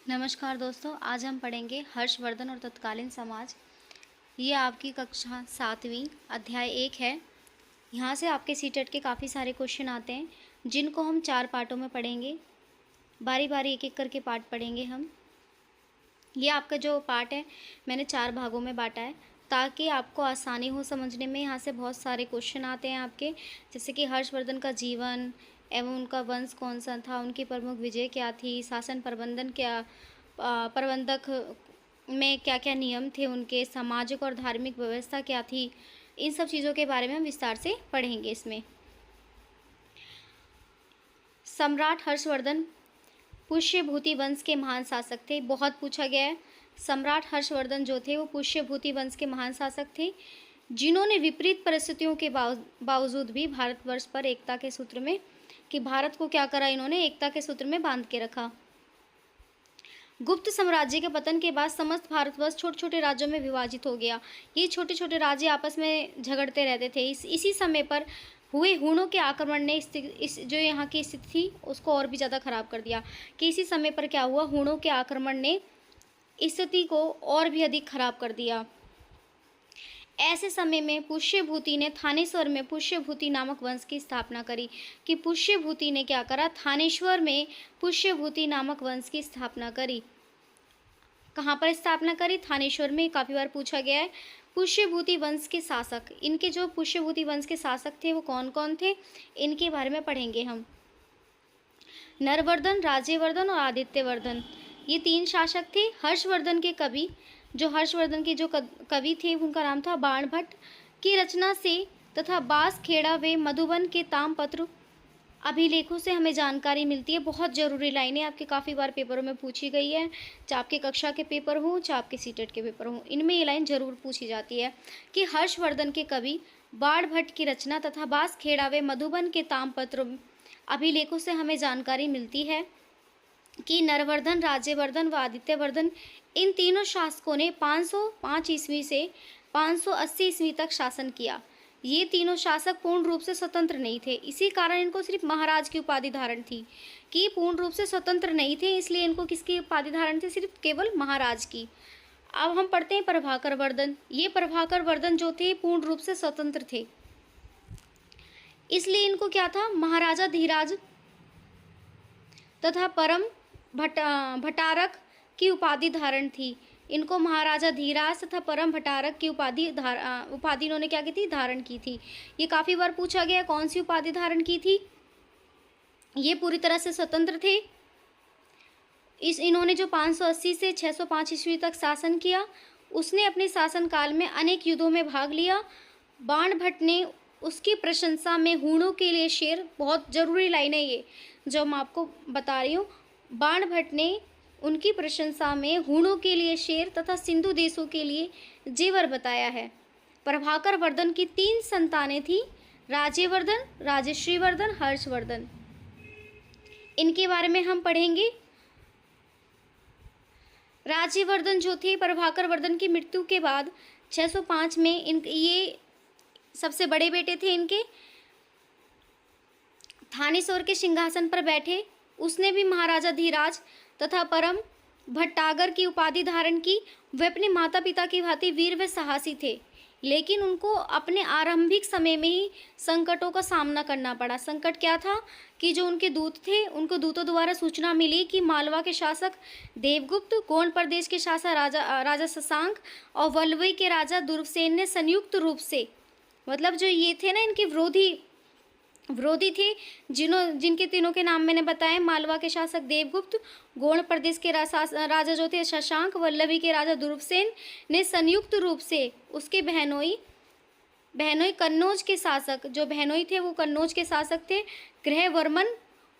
नमस्कार दोस्तों, आज हम पढ़ेंगे हर्षवर्धन और तत्कालीन समाज। ये आपकी कक्षा 7वीं अध्याय 1 है। यहाँ से आपके सीटेट के काफ़ी सारे क्वेश्चन आते हैं, जिनको हम 4 पार्टों में पढ़ेंगे। बारी बारी एक एक करके पार्ट पढ़ेंगे हम। ये आपका जो पार्ट है मैंने 4 भागों में बांटा है, ताकि आपको आसानी हो समझने में। यहाँ से बहुत सारे क्वेश्चन आते हैं आपके, जैसे कि हर्षवर्धन का जीवन एवं उनका वंश कौन सा था, उनकी प्रमुख विजय क्या थी, शासन प्रबंधक में क्या क्या नियम थे, उनके सामाजिक और धार्मिक व्यवस्था क्या थी। इन सब चीज़ों के बारे में हम विस्तार से पढ़ेंगे इसमें। सम्राट हर्षवर्धन पुष्यभूति वंश के महान शासक थे। बहुत पूछा गया है। सम्राट हर्षवर्धन जो थे वो पुष्यभूति वंश के महान शासक थे, जिन्होंने विपरीत परिस्थितियों के बावजूद भी भारतवर्ष पर एकता के सूत्र में भारत को क्या करा, इन्होंने एकता के सूत्र में बांध के रखा। गुप्त साम्राज्य के पतन के बाद समस्त भारतवर्ष छोटे छोटे राज्यों में विभाजित हो गया। ये छोटे छोटे राज्य आपस में झगड़ते रहते थे। इसी समय पर हुए हूणों के आक्रमण ने इस जो यहाँ की स्थिति थी उसको और भी ज़्यादा खराब कर दिया। कि इसी समय पर क्या हुआ, हूणों के आक्रमण ने स्थिति को और भी अधिक खराब कर दिया। ऐसे समय में पुष्यभूति ने थानेश्वर में पुष्यभूति नामक वंश की स्थापना करी। कि पुष्यभूति ने क्या करा, थानेश्वर में पुष्यभूति नामक वंश की स्थापना करी। कहाँ पर स्थापना करी? थानेश्वर में। काफ़ी बार पूछा गया है। पुष्यभूति वंश के शासक, इनके जो पुष्यभूति वंश के शासक थे वो कौन कौन थे, इनके बारे में पढ़ेंगे हम। नरवर्धन, राज्यवर्धन और आदित्यवर्धन, ये 3 शासक थे। हर्षवर्धन के कवि, जो हर्षवर्धन के जो कवि थे उनका नाम था बाणभट्ट, की रचना से तथा बांसखेड़ा व मधुबन के ताम्रपत्र अभिलेखों से हमें जानकारी मिलती है। बहुत ज़रूरी लाइनें आपके काफ़ी बार पेपरों में पूछी गई है, चाहे आपके कक्षा के पेपर हों चाहे आपके सीटेट के पेपर हों, इनमें ये लाइन जरूर पूछी जाती है कि हर्षवर्धन के कवि बाणभट्ट की रचना तथा बांसखेड़ा व मधुबन के ताम्रपत्र अभिलेखों से हमें जानकारी मिलती है कि नरवर्धन, राज्यवर्धन व आदित्यवर्धन, इन तीनों शासकों ने 505 ईस्वी से 580 ईस्वी तक शासन किया। ये तीनों शासक पूर्ण रूप से स्वतंत्र नहीं थे, इसी कारण इनको सिर्फ महाराज की उपाधि धारण थी। कि पूर्ण रूप से स्वतंत्र नहीं थे, इसलिए इनको किसकी उपाधि धारण थी? सिर्फ केवल महाराज की। अब हम पढ़ते हैं प्रभाकर वर्धन। ये प्रभाकर वर्धन जो थे पूर्ण रूप से स्वतंत्र थे, इसलिए इनको क्या था, महाराजा धीराज तथा परम भट्टारक की उपाधि धारण थी। इनको महाराजा धीराज तथा परम भट्टारक की उपाधि इन्होंने क्या की थी, धारण की थी। ये काफ़ी बार पूछा गया, कौन सी उपाधि धारण की थी? ये पूरी तरह से स्वतंत्र थे। इन्होंने जो 580 से 605 ईस्वी तक शासन किया, उसने अपने शासनकाल में अनेक युद्धों में भाग लिया। बाणभट्ट ने उसकी प्रशंसा में हूणों के लिए शेर, बहुत ज़रूरी लाइन है ये जो मैं आपको बता रही हूँ। बाणभट्ट ने उनकी प्रशंसा में हूणों के लिए शेर तथा सिंधु देशों के लिए जेवर बताया है। प्रभाकर वर्धन की 3 संतानें थी, राज्यवर्धन, राजश्रीवर्धन, हर्षवर्धन। इनके बारे में हम पढ़ेंगे। राज्यवर्धन जो थे, प्रभाकर वर्धन की मृत्यु के बाद 605 में ये सबसे बड़े बेटे थे इनके। थानेश्वर के सिंहासन पर बैठे। उसने भी महाराजा धीराज तथा परम भट्टागर की उपाधि धारण की। वे अपने माता पिता की भांति वीर व साहसी थे, लेकिन उनको अपने आरंभिक समय में ही संकटों का सामना करना पड़ा। संकट क्या था कि जो उनके दूत थे, उनको दूतों द्वारा सूचना मिली कि मालवा के शासक देवगुप्त, गोंड प्रदेश के शासक राजा शशांक और वल्लवी के राजा दुर्गसेन ने संयुक्त रूप से, मतलब जो ये थे ना इनके विरोधी थे, जिनके तीनों के नाम मैंने बताए, मालवा के शासक देवगुप्त, गोंड प्रदेश के राजा जो थे शशांक, वल्लभी के राजा दुर्गसेन ने संयुक्त रूप से उसके बहनोई कन्नौज के शासक, जो बहनोई थे वो कन्नौज के शासक थे, गृहवर्मन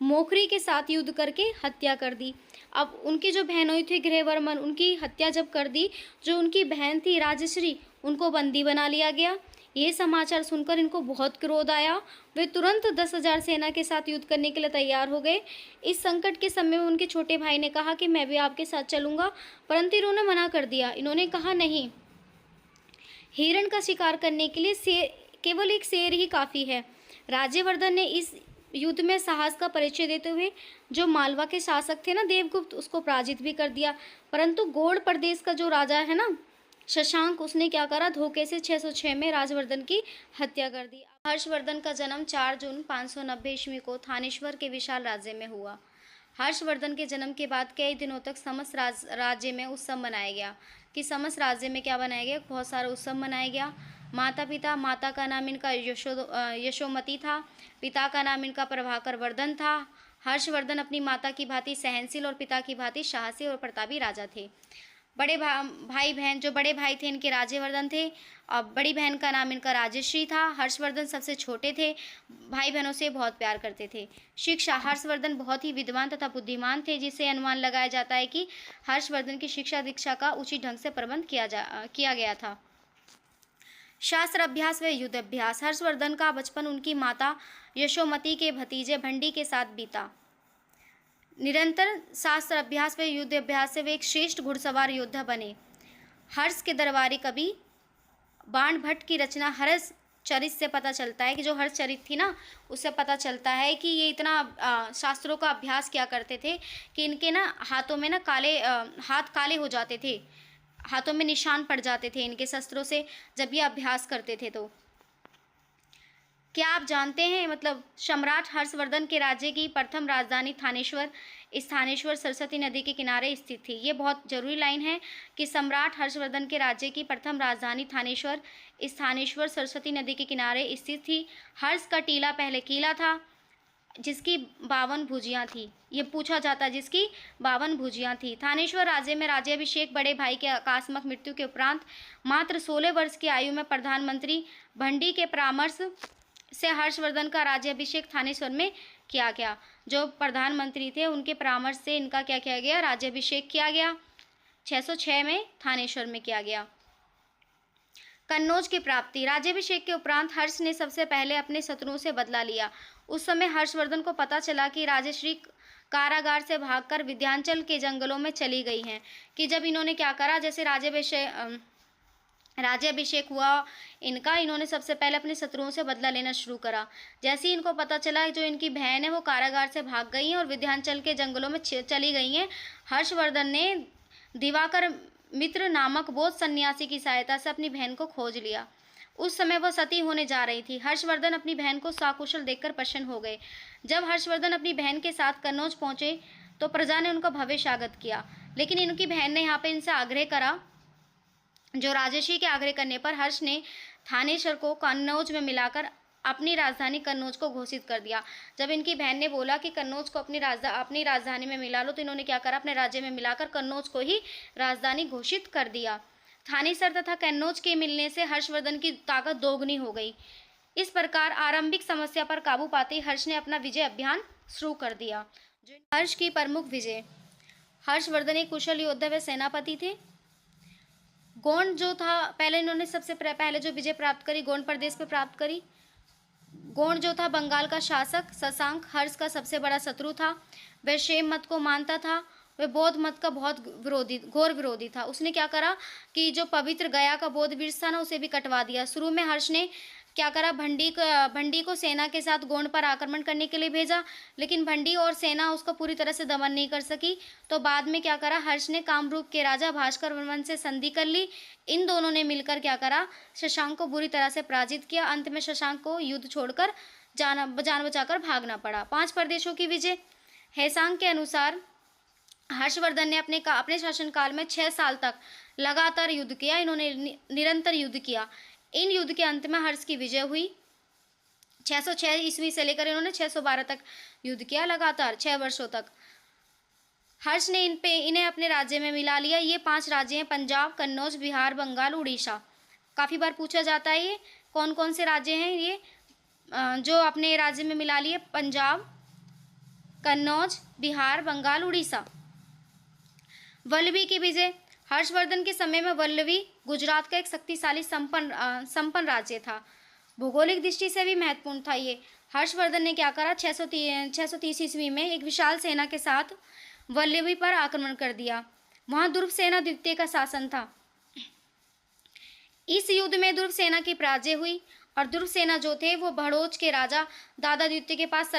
मोखरी के साथ युद्ध करके हत्या कर दी। अब उनकी जो बहनोई थे गृहवर्मन, उनकी हत्या जब कर दी, जो उनकी बहन थी राजश्री, उनको बंदी बना लिया गया। ये समाचार सुनकर इनको बहुत क्रोध आया। वे तुरंत 10,000 सेना के साथ युद्ध करने के लिए तैयार हो गए। इस संकट के समय में उनके छोटे भाई ने कहा कि मैं भी आपके साथ चलूंगा, परंतु इन्होंने मना कर दिया। इन्होंने कहा नहीं, हिरण का शिकार करने के लिए केवल एक शेर ही काफ़ी है। राज्यवर्धन ने इस युद्ध में साहस का परिचय देते हुए जो मालवा के शासक थे ना देवगुप्त, उसको पराजित भी कर दिया। परंतु गौड़ प्रदेश का जो राजा है ना शशांक, उसने क्या करा, धोखे से 606 में राजवर्धन की हत्या कर दी। हर्षवर्धन का जन्म 4 जून 590 ईस्वी को थानेश्वर के विशाल राज्य में हुआ। हर्षवर्धन के जन्म के बाद कई दिनों तक समस्त राज्य में उत्सव मनाया गया। कि समस्त राज्य में क्या बनाया गया, बहुत सारा उत्सव मनाया गया। माता पिता, माता का नाम इनका यशोमती था, पिता का नाम इनका प्रभाकर वर्धन था। हर्षवर्धन अपनी माता की भांति सहनशील और पिता की भांति साहसी और प्रतापी राजा थे। बड़े भाई बहन, जो बड़े भाई थे इनके राज्यवर्धन थे और बड़ी बहन का नाम इनका राजश्री था। हर्षवर्धन सबसे छोटे थे, भाई बहनों से बहुत प्यार करते थे। शिक्षा, हर्षवर्धन बहुत ही विद्वान तथा बुद्धिमान थे, जिससे अनुमान लगाया जाता है कि हर्षवर्धन की शिक्षा दीक्षा का उचित ढंग से प्रबंध किया गया था। शास्त्र अभ्यास व युद्ध अभ्यास, हर्षवर्धन का बचपन उनकी माता यशोमती के भतीजे भंडी के साथ बीता। निरंतर शास्त्र अभ्यास व युद्ध अभ्यास से वे एक श्रेष्ठ घुड़सवार योद्धा बने। हर्ष के दरबारी कवि बाण भट्ट की रचना हर्ष चरित से पता चलता है कि जो हर्ष चरित थी ना, उससे पता चलता है कि ये इतना शास्त्रों का अभ्यास किया करते थे कि इनके ना हाथों में ना हाथ काले हो जाते थे, हाथों में निशान पड़ जाते थे इनके शस्त्रों से जब ये अभ्यास करते थे। तो क्या आप जानते हैं, मतलब सम्राट हर्षवर्धन के राज्य की प्रथम राजधानी थानेश्वर, स्थानेश्वर सरस्वती नदी के किनारे स्थित थी। ये बहुत जरूरी लाइन है कि सम्राट हर्षवर्धन के राज्य की प्रथम राजधानी थानेश्वर, स्थानेश्वर सरस्वती नदी के किनारे स्थित थी। हर्ष का टीला पहले किला था जिसकी 52 भुजियाँ थी। ये पूछा जाता है, जिसकी 52 भुजियाँ थी। थानेश्वर राज्य में राज्याभिषेक बड़े भाई के आकस्मिक मृत्यु के उपरांत मात्र 16 वर्ष की आयु में प्रधानमंत्री भंडी के परामर्श से हर्षवर्धन का राज्याभिषेक थानेश्वर में किया गया। जो प्रधानमंत्री थे उनके परामर्श से इनका क्या किया गया, राज्याभिषेक किया गया। 606 में थानेश्वर में किया गया। कन्नौज की प्राप्ति, राज्याभिषेक के उपरांत हर्ष ने सबसे पहले अपने शत्रुओं से बदला लिया। उस समय हर्षवर्धन को पता चला कि राजश्री कारागार से भागकर विंध्याचल के जंगलों में चली गई हैं। कि जब इन्होंने क्या करा, जैसे राज्याभिषेक हुआ इनका, इन्होंने सबसे पहले अपने शत्रुओं से बदला लेना शुरू करा। जैसे ही इनको पता चला जो इनकी बहन है वो कारागार से भाग गई हैं और विंध्याचल के जंगलों में चली गई हैं, हर्षवर्धन ने दिवाकर मित्र नामक बौद्ध सन्यासी की सहायता से अपनी बहन को खोज लिया। उस समय वह सती होने जा रही थी। हर्षवर्धन अपनी बहन को सकुशल देखकर प्रसन्न हो गए। जब हर्षवर्धन अपनी बहन के साथ कन्नौज पहुंचे तो प्रजा ने उनका भव्य स्वागत किया, लेकिन इनकी बहन ने यहाँ पे इनसे आग्रह करा। जो राजर्षि के आग्रह करने पर हर्ष ने थानेश्वर को कन्नौज में मिलाकर अपनी राजधानी कन्नौज को घोषित कर दिया। जब इनकी बहन ने बोला कि कन्नौज को अपनी राजधानी में मिला लो, तो इन्होंने क्या करा, अपने राज्य में मिलाकर कन्नौज को ही राजधानी घोषित कर दिया। थानेसर तथा कन्नौज के मिलने से हर्षवर्धन की ताकत दोगुनी हो गई। इस प्रकार आरंभिक समस्या पर काबू पाते हर्ष ने अपना विजय अभियान शुरू कर दिया। हर्ष की प्रमुख विजय, हर्षवर्धन एक कुशल योद्धा व सेनापति थे। गोंड जो था, पहले इन्होंने सबसे पहले जो विजय प्राप्त करी गोंड प्रदेश पे प्राप्त करी। गोंड जो था बंगाल का शासक शशांक हर्ष का सबसे बड़ा शत्रु था। वह शैव मत को मानता था, वह बौद्ध मत का बहुत घोर विरोधी था। उसने क्या करा कि जो पवित्र गया का बौद्ध वृक्ष था ना, उसे भी कटवा दिया। शुरू में हर्ष ने क्या करा, भंडी को सेना के साथ गोंड पर आक्रमण करने के लिए भेजा, लेकिन भंडी और सेना उसको पूरी तरह से दमन नहीं कर सकी। तो बाद में क्या करा, हर्ष ने कामरूप के राजा भास्कर वर्मन से संधि कर ली। इन दोनों ने मिलकर क्या करा, शशांक को बुरी तरह से पराजित किया। अंत में शशांक को युद्ध छोड़कर जान बचाकर भागना पड़ा। 5 प्रदेशों की विजय, हेसांग के अनुसार हर्षवर्धन ने अपने शासनकाल में 6 साल तक लगातार युद्ध किया। इन्होंने निरंतर युद्ध किया। इन युद्ध के अंत में हर्ष की विजय हुई। 606 ईस्वी से लेकर इन्होंने 612 तक युद्ध किया, लगातार 6 वर्षों तक। हर्ष ने इन्हें अपने राज्य में मिला लिया। ये 5 राज्य हैं, पंजाब, कन्नौज, बिहार, बंगाल, उड़ीसा। काफ़ी बार पूछा जाता है ये कौन कौन से राज्य हैं ये जो अपने राज्य में मिला लिए, पंजाब, कन्नौज, बिहार, बंगाल, उड़ीसा। वल्लभी की विजय, हर्षवर्धन के समय में वल्लभी गुजरात का एक शक्तिशाली संपन्न राज्य था। भौगोलिक दृष्टि से भी महत्वपूर्ण था ये। हर्षवर्धन ने क्या करा, 630 ईस्वी में एक विशाल सेना के साथ वल्लभी पर आक्रमण कर दिया। वहां दुर्ग सेना द्वितीय का शासन था। इस युद्ध में दुर्ग सेना की पराजय हुई। और ध्रुवसेना जो थे वो भड़ोच के राजा दादा द्वितीय के पास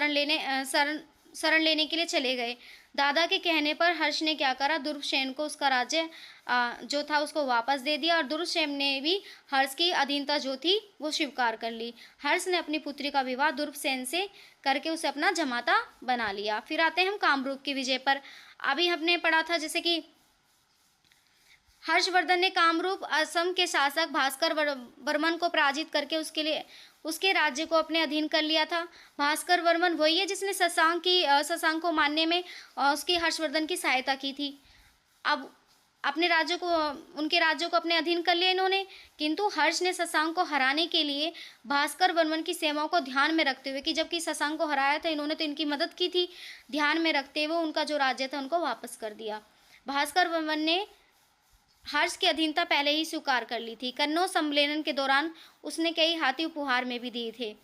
शरण लेने के लिए चले गए। दादा के कहने पर हर्ष ने क्या करा, ध्रुवसेन को उसका राज्य जो था उसको वापस दे दिया और ध्रुवसेन ने भी हर्ष की अधीनता जो थी वो स्वीकार कर ली। हर्ष ने अपनी पुत्री का विवाह ध्रुवसेन से करके उसे अपना जमाता बना लिया। फिर आते हैं हम कामरूप की विजय पर। अभी हमने पढ़ा था जैसे कि हर्षवर्धन ने कामरूप असम के शासक भास्कर वर्मन को पराजित करके उसके राज्य को अपने अधीन कर लिया था। भास्कर वर्मन वही है जिसने शशांक को मारने में उसकी हर्षवर्धन की सहायता की थी। अब उनके राज्यों को अपने अधीन कर लिया इन्होंने, किंतु हर्ष ने शशांक को हराने के लिए भास्कर वर्मन की सेवाओं को ध्यान में रखते हुए कि जबकि शशांक को हराया था इन्होंने तो इनकी मदद की थी, ध्यान में रखते हुए उनका जो राज्य था उनको वापस कर दिया। भास्कर वर्मन ने हर्ष की अधीनता पहले ही स्वीकार कर ली थी। कन्नौज सम्मेलन के दौरान उसने कई हाथी उपहार में भी दिए थे।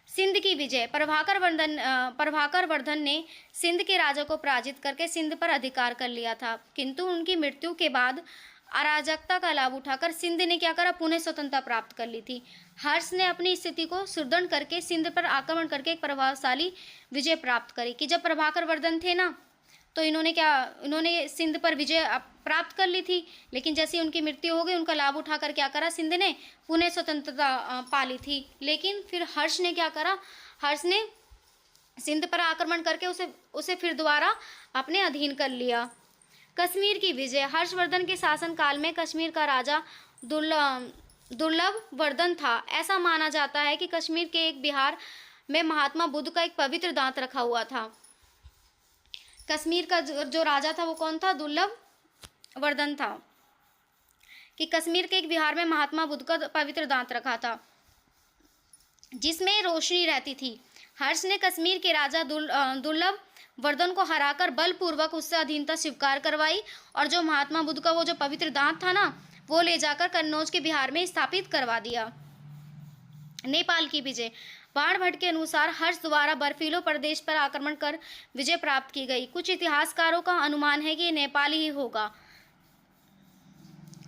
सिंध की विजय। प्रभाकर वर्धन ने सिंध के राजा को पराजित करके सिंध पर अधिकार कर लिया था, किंतु उनकी मृत्यु के बाद अराजकता का लाभ उठाकर सिंध ने क्या करा, पुनः स्वतंत्रता प्राप्त कर ली थी। हर्ष ने अपनी स्थिति को सुदृढ़ करके सिंध पर आक्रमण करके एक प्रभावशाली विजय प्राप्त करी कि जब प्रभाकर वर्धन थे ना तो इन्होंने सिंध पर विजय प्राप्त कर ली थी, लेकिन जैसे उनकी मृत्यु हो गई उनका लाभ उठाकर क्या करा, सिंध ने पुनः स्वतंत्रता पा ली थी। लेकिन फिर हर्ष ने क्या करा, हर्ष ने सिंध पर आक्रमण करके उसे फिर दोबारा अपने अधीन कर लिया। कश्मीर की विजय। हर्षवर्धन के शासनकाल में कश्मीर का राजा दुर्लभ वर्धन था। ऐसा माना जाता है कि कश्मीर के एक विहार में महात्मा बुद्ध का एक पवित्र दांत रखा हुआ था। कश्मीर का जो राजा था वो कौन था, दुर्लभ वर्धन था, कि कश्मीर के एक विहार में महात्मा बुद्ध का पवित्र दांत रखा था जिसमें रोशनी रहती थी। हर्ष ने कश्मीर के राजा दुर्लभ वर्धन को हराकर बलपूर्वक उससे अधीनता स्वीकार करवाई और जो महात्मा बुद्ध का वो जो पवित्र दांत था ना वो ले जाकर कन्नौज के बिहार में स्थापित करवा दिया। नेपाल की विजय। बाणभट्ट के अनुसार हर्ष द्वारा बर्फीले प्रदेश पर आक्रमण कर विजय प्राप्त की गई। कुछ इतिहासकारों का अनुमान है कि नेपाल ही होगा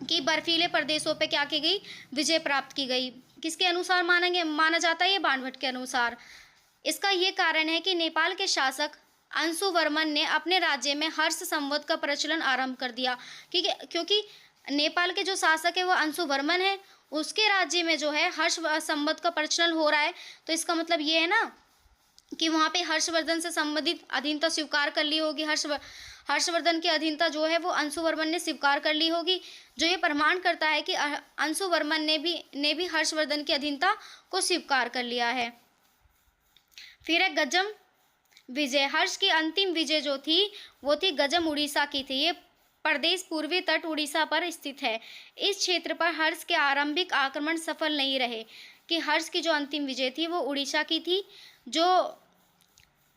कि बर्फीले प्रदेशों पे क्या की गई, विजय प्राप्त की गई। किसके अनुसार माना जाता है ये, बाणभट्ट के अनुसार। इसका ये कारण है कि नेपाल के शासक अंशुवर्मन ने अपने राज्य में हर्ष संवत का प्रचलन आरंभ कर दिया, क्योंकि नेपाल के जो शासक है वो अंशुवर्मन है, उसके राज्य में जो है हर्ष संवत का प्रचलन हो रहा है। तो इसका मतलब ये है ना कि वहाँ पे हर्षवर्धन से संबंधित अधीनता स्वीकार कर ली होगी। हर्षवर्धन की अधीनता जो है वो अंशुवर्मन ने स्वीकार कर ली होगी, जो ये प्रमाण करता है कि अंशुवर्मन ने भी हर्षवर्धन की अधीनता को स्वीकार कर लिया है। फिर है गजम विजय। हर्ष की अंतिम विजय जो थी वो थी गजम उड़ीसा की थी। ये प्रदेश पूर्वी तट उड़ीसा पर स्थित है। इस क्षेत्र पर हर्ष के आरंभिक आक्रमण सफल नहीं रहे कि हर्ष की जो अंतिम विजय थी वो उड़ीसा की थी। जो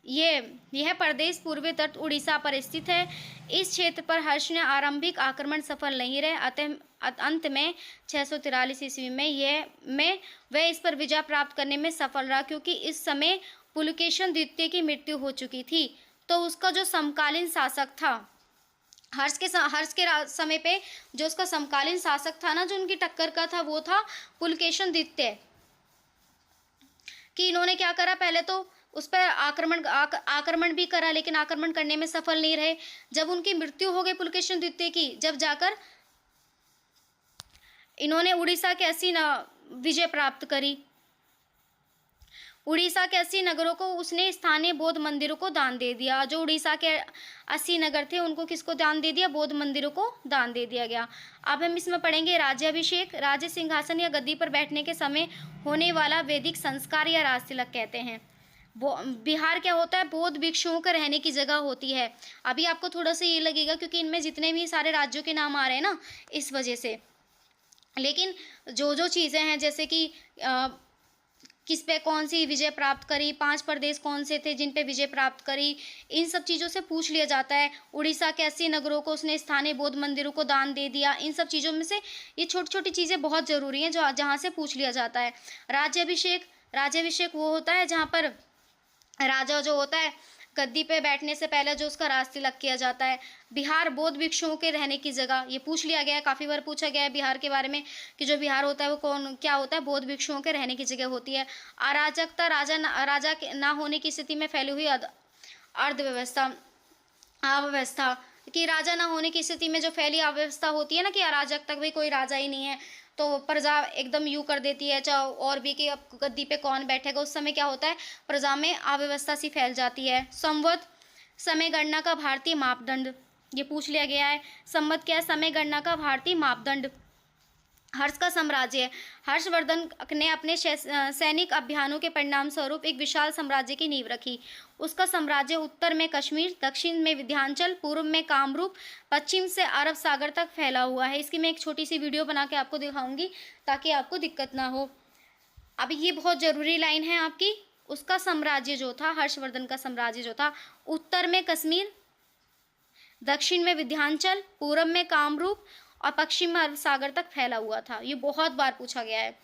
यह प्रदेश पूर्वी तट उड़ीसा पर स्थित है। इस क्षेत्र पर हर्ष ने आरंभिक आक्रमण सफल नहीं रहे। अतः अंत में 643 ईस्वी में वह इस पर विजय प्राप्त करने में सफल रहा, क्योंकि इस समय पुलकेशन द्वितीय की मृत्यु हो चुकी थी। तो उसका जो समकालीन शासक था, हर्ष के समय पे जो उसका समकालीन शासक था ना, जो उनकी टक्कर का था, वो था पुलकेशन द्वितीय। कि इन्होंने क्या करा, पहले तो उस पर आक्रमण भी करा, लेकिन आक्रमण करने में सफल नहीं रहे। जब उनकी मृत्यु हो गई पुलकेशन द्वितीय की, जब जाकर इन्होंने उड़ीसा के 80 विजय प्राप्त करी। उड़ीसा के 80 नगरों को उसने स्थानीय बौद्ध मंदिरों को दान दे दिया। जो उड़ीसा के 80 नगर थे उनको किसको दान दे दिया, बौद्ध मंदिरों को दान दे दिया गया। अब हम इसमें पढ़ेंगे राज्याभिषेक। राज्य सिंहासन या गद्दी पर बैठने के समय होने वाला वैदिक संस्कार या राज तिलक कहते हैं। बिहार क्या होता है, बौद्ध भिक्षुओं का रहने की जगह होती है। अभी आपको थोड़ा सा ये लगेगा क्योंकि इनमें जितने भी सारे राज्यों के नाम आ रहे हैं ना, इस वजह से। लेकिन जो चीज़ें हैं, जैसे कि किस पे कौन सी विजय प्राप्त करी, 5 प्रदेश कौन से थे जिन पे विजय प्राप्त करी, इन सब चीज़ों से पूछ लिया जाता है। उड़ीसा के 80 नगरों को उसने स्थानीय बौद्ध मंदिरों को दान दे दिया। इन सब चीज़ों में से ये छोटी छोटी चीज़ें बहुत ज़रूरी हैं जो जहाँ से पूछ लिया जाता है। राज्याभिषेक वो होता है जहाँ पर राजा जो होता है गद्दी पे बैठने से पहले जो उसका राज तिलक किया जाता है। बिहार बौद्ध भिक्षुओं के रहने की जगह, ये पूछ लिया गया है, काफ़ी बार पूछा गया है बिहार के बारे में कि जो बिहार होता है वो कौन क्या होता है, बौद्ध भिक्षुओं के रहने की जगह होती है। अराजकता, राजा के ना होने की स्थिति में फैली हुई अर्थव्यवस्था, अव्यवस्था, कि राजा ना होने की स्थिति में जो फैली अव्यवस्था होती है ना, कि अराजकता, भाई कोई राजा ही नहीं है तो प्रजा एकदम यू कर देती है, चाहे और भी कि अब गद्दी पे कौन बैठेगा, उस समय क्या होता है, प्रजा में अव्यवस्था सी फैल जाती है। संवत, समय गणना का भारतीय मापदंड, ये पूछ लिया गया है। संवत क्या है, समय गणना का भारतीय मापदंड। हर्ष का साम्राज्य, हर्षवर्धन ने अपने सैनिक अभियानों के परिणाम स्वरूप एक विशाल साम्राज्य की नींव रखी। उसका साम्राज्य उत्तर में कश्मीर, दक्षिण में विंध्याचल, पूर्व में कामरूप, पश्चिम से अरब सागर तक फैला हुआ है। इसकी मैं एक छोटी सी वीडियो बना के आपको दिखाऊंगी ताकि आपको दिक्कत ना हो। अब ये बहुत ज़रूरी लाइन है आपकी। उसका साम्राज्य जो था, हर्षवर्धन का साम्राज्य जो था, उत्तर में कश्मीर, दक्षिण में विंध्याचल, पूर्व में कामरूप और पश्चिम में अरब सागर तक फैला हुआ था। ये बहुत बार पूछा गया है।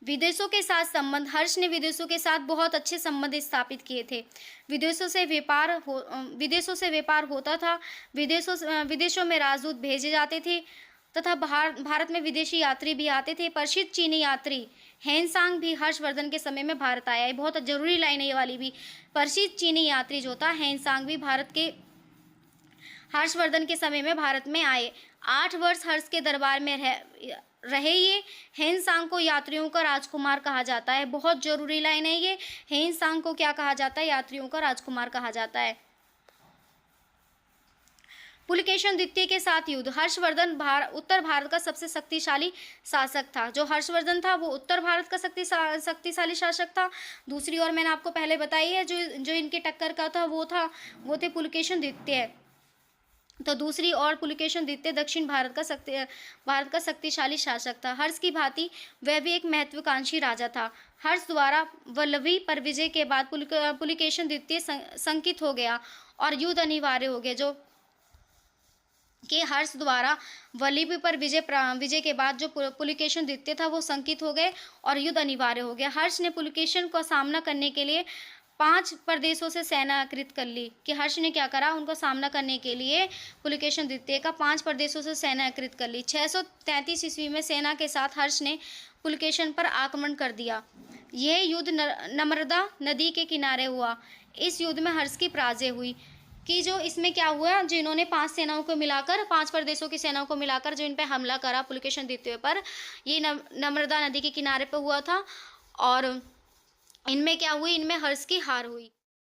विदेशों के साथ संबंध, हर्ष ने विदेशों के साथ बहुत अच्छे संबंध स्थापित किए थे। विदेशों से व्यापार होता था। विदेशों में राजदूत भेजे जाते थे तथा भारत में विदेशी यात्री भी आते थे। प्रसिद्ध चीनी यात्री हेनसांग भी हर्षवर्धन के समय में भारत आया है। बहुत जरूरी लाइन है ये वाली भी। प्रसिद्ध चीनी यात्री जो था हेनसांग भी हर्षवर्धन के समय में भारत में आए। 8 वर्ष हर्ष के दरबार में रहे ये। हेनसांग को यात्रियों का राजकुमार कहा जाता है। बहुत जरूरी लाइन है ये। हेनसांग को क्या कहा जाता है, यात्रियों का राजकुमार कहा जाता है। पुलकेशन द्वितीय के साथ युद्ध, हर्षवर्धन उत्तर भारत का सबसे शक्तिशाली शासक था। जो हर्षवर्धन था वो उत्तर भारत का शक्तिशाली शासक था। दूसरी ओर मैंने आपको पहले बताई है जो इनके टक्कर का था वो थे पुलकेशन द्वितीय। तो दूसरी ओर पुलकेशन द्वितीय दक्षिण भारत का शक्तिशाली शासक था। हर्ष की भांति वह भी एक महत्वाकांक्षी राजा था। हर्ष द्वारा वल्लभी पर विजय के बाद पुलकेशन द्वितीय संकित हो गया और युद्ध अनिवार्य हो गया। जो कि हर्ष द्वारा वल्लभी पर विजय के बाद जो पुलकेशन द्वितीय था वो संकित हो गए और युद्ध अनिवार्य हो गया। हर्ष ने पुलकेशन का सामना करने के लिए 5 प्रदेशों से सेना एकत्रित कर ली। कि हर्ष ने क्या करा, उनका सामना करने के लिए पुलकेशन द्वितीय का 5 प्रदेशों से सेना एकत्रित कर ली। 633 ईस्वी में सेना के साथ हर्ष ने पुलकेशन पर आक्रमण कर दिया। यह युद्ध नर्मदा नदी के किनारे हुआ। इस युद्ध में हर्ष की पराजय हुई। कि जो इसमें क्या हुआ, जो इन्होंने 5 सेनाओं को मिलाकर, 5 प्रदेशों की सेनाओं को मिलाकर जो इन पे हमला करा पुलकेशन द्वितीय पर, ये नर्मदा नदी के किनारे पर हुआ था। और इनमें क्या हुई, इनमें हर्ष की हार हुई।